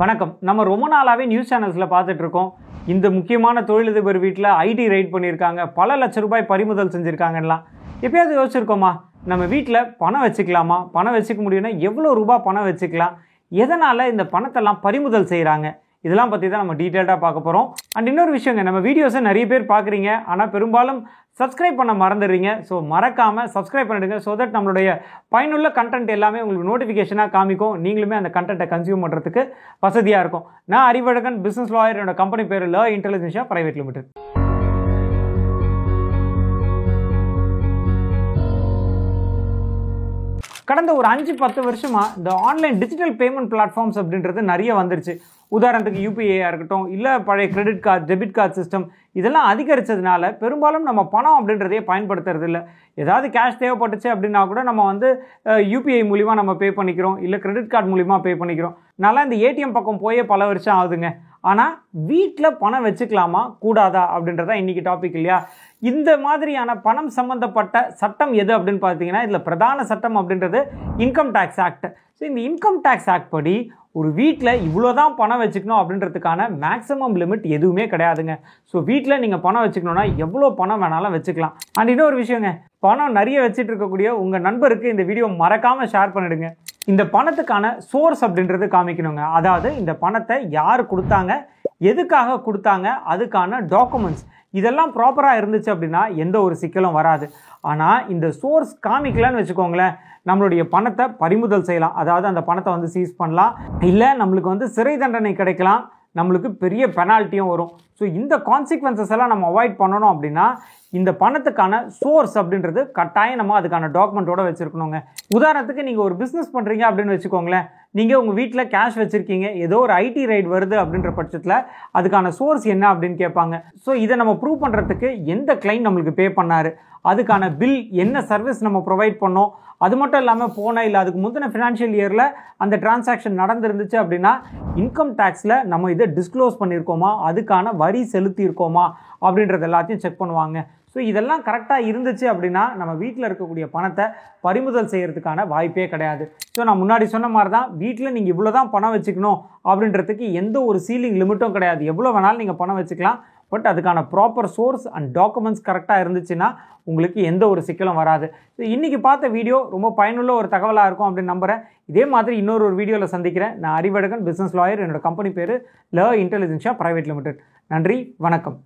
வணக்கம். நம்ம ரொம்ப நாளாவே நியூஸ் சேனல்ஸ்ல பார்த்துட்டு இருக்கோம். இந்த முக்கியமான தொழிலதிபர் வீட்டில் ஐடி ரைட் பண்ணியிருக்காங்க, பல லட்ச ரூபாய் பறிமுதல் செஞ்சுருக்காங்கலாம். எப்பயாவது யோசிச்சிருக்கோமா, நம்ம வீட்டில் பணம் வச்சுக்கலாமா, பணம் வச்சுக்க முடியும்னா எவ்வளோ ரூபாய் பணம் வச்சுக்கலாம், எதனால் இந்த பணத்தெல்லாம் பறிமுதல் செய்கிறாங்க, இதெல்லாம் பற்றி தான் நம்ம டீட்டெயில்டாக பார்க்க போகிறோம். அண்ட் இன்னொரு விஷயங்க, நம்ம வீடியோஸை நிறைய பேர் பார்க்குறீங்க, ஆனால் பெரும்பாலும் சப்ஸ்கிரைப் பண்ண மறந்துடுறீங்க. ஸோ மறக்காமல் சப்ஸ்கிரைப் பண்ணிடுங்க. ஸோ தட் நம்மளுடைய பயனுள்ள கண்டென்ட் எல்லாமே உங்களுக்கு நோட்டிஃபிகேஷனாக காமிக்கும், நீங்களுமே அந்த கண்டென்ட்டை கன்சியூம் பண்ணுறதுக்கு வசதியாக இருக்கும். நான் அறிவழகன், பிஸ்னஸ் லாயர். என்னோட கம்பெனி பேர் ல இன்டெலிஜென்ஷியா பிரைவேட் லிமிடெட். கடந்த ஒரு 5-10 வருஷமாக இந்த ஆன்லைன் டிஜிட்டல் பேமெண்ட் பிளாட்ஃபார்ம்ஸ் அப்படின்றது நிறைய வந்துருச்சு. உதாரணத்துக்கு யூபிஐயாக இருக்கட்டும், இல்லை பழைய credit card, debit card system, இதெல்லாம் அதிகரித்ததுனால பெரும்பாலும் நம்ம பணம் அப்படின்றதையே பயன்படுத்துறது இல்லை. ஏதாவது கேஷ் தேவைப்பட்டுச்சு அப்படின்னா கூட நம்ம யூபிஐ மூலிமா நம்ம பே பண்ணிக்கிறோம், இல்லை கிரெடிட் கார்டு மூலிமா பே பண்ணிக்கிறோம். நல்லா இந்த ஏடிஎம் பக்கம் போயே பல வருஷம் ஆகுதுங்க. ஆனால் வீட்டில் பணம் வச்சுக்கலாமா கூடாதா அப்படின்றதா இன்றைக்கி டாபிக் இல்லையா. இந்த மாதிரியான பணம் சம்மந்தப்பட்ட சட்டம் எது அப்படின்னு பார்த்தீங்கன்னா, இதில் பிரதான சட்டம் அப்படின்றது இன்கம் டேக்ஸ் ஆக்ட். ஸோ இந்த இன்கம் டேக்ஸ் ஆக்ட் படி ஒரு வீட்டில் இவ்வளோ தான் பணம் வச்சுக்கணும் அப்படின்றதுக்கான மேக்ஸிமம் லிமிட் எதுவுமே கிடையாதுங்க. ஸோ வீட்டில் நீங்கள் பணம் வச்சுக்கணுன்னா எவ்வளோ பணம் வேணாலும் வச்சுக்கலாம். அண்ட் இன்னொரு விஷயங்க, பணம் நிறைய வச்சுட்டு இருக்கக்கூடிய உங்கள் நண்பருக்கு இந்த வீடியோ மறக்காமல் ஷேர் பண்ணிடுங்க. இந்த பணத்துக்கான சோர்ஸ் அப்படின்றது காமிக்கணுங்க. அதாவது இந்த பணத்தை யார் கொடுத்தாங்க, எதுக்காக கொடுத்தாங்க, அதுக்கான டாக்குமெண்ட்ஸ் இதெல்லாம் ப்ராப்பராக இருந்துச்சு அப்படின்னா எந்த ஒரு சிக்கலும் வராது. ஆனால் இந்த சோர்ஸ் காமிக்கலன்னு வச்சுக்கோங்களேன், நம்மளுடைய பணத்தை பறிமுதல் செய்யலாம். அதாவது அந்த பணத்தை சீஸ் பண்ணலாம், இல்லை நம்மளுக்கு சிறை தண்டனை கிடைக்கலாம், நம்மளுக்கு பெரிய பெனால்ட்டியும் வரும். ஸோ இந்த கான்சிக்வன்சஸ் எல்லாம் நம்ம அவாய்ட் பண்ணணும் அப்படின்னா இந்த பணத்துக்கான சோர்ஸ் அப்படின்றது கட்டாயம் நம்ம அதுக்கான டாக்குமெண்ட்டோட வச்சுருக்கணுங்க. உதாரணத்துக்கு நீங்கள் ஒரு பிஸ்னஸ் பண்ணுறீங்க அப்படின்னு வச்சுக்கோங்களேன், நீங்கள் உங்கள் வீட்டில் கேஷ் வச்சுருக்கீங்க, ஏதோ ஒரு ஐடி ரைட் வருது அப்படின்ற பட்சத்தில் அதுக்கான சோர்ஸ் என்ன அப்படின்னு கேட்பாங்க. ஸோ இதை நம்ம ப்ரூவ் பண்ணுறதுக்கு எந்த கிளைண்ட் நம்மளுக்கு பே பண்ணார், அதுக்கான பில் என்ன சர்வீஸ் நம்ம ப்ரொவைட் பண்ணோம், அது மட்டும் இல்லாமல் போன இல்லை அதுக்கு முந்தின ஃபினான்ஷியல் இயரில் அந்த டிரான்சாக்ஷன் நடந்துருந்துச்சு அப்படின்னா இன்கம் டேக்ஸில் நம்ம இதை டிஸ்க்ளோஸ் பண்ணியிருக்கோமா, அதுக்கான வரி செலுத்தியிருக்கோமா அப்படின்றது எல்லாத்தையும் செக் பண்ணுவாங்க. ஸோ இதெல்லாம் கரெக்டாக இருந்துச்சு அப்படின்னா நம்ம வீட்டில் இருக்கக்கூடிய பணத்தை பறிமுதல் செய்கிறதுக்கான வாய்ப்பே கிடையாது. ஸோ நான் முன்னாடி சொன்ன மாதிரி தான், வீட்டில் நீங்கள் இவ்வளோ தான் பணம் வச்சுக்கணும் அப்படின்றதுக்கு எந்த ஒரு சீலிங் லிமிட்டும் கிடையாது. எவ்வளோ வேணாலும் நீங்கள் பணம் வச்சுக்கலாம். பட் அதுக்கான ப்ராப்பர் சோர்ஸ் அண்ட் டாக்குமெண்ட்ஸ் கரெக்டாக இருந்துச்சுன்னா உங்களுக்கு எந்த ஒரு சிக்கலும் வராது. ஸோ இன்றைக்கி பார்த்த வீடியோ ரொம்ப பயனுள்ள ஒரு தகவலாக இருக்கும் அப்படின்னு நம்புகிறேன். இதே மாதிரி இன்னொரு வீடியோவில் சந்திக்கிறேன். நான் அறிவழகன், பிஸ்னஸ் லாயர். என்னோட கம்பெனி பேர் ல இன்டெலிஜென்ஷியா பிரைவேட் லிமிடெட். நன்றி, வணக்கம்.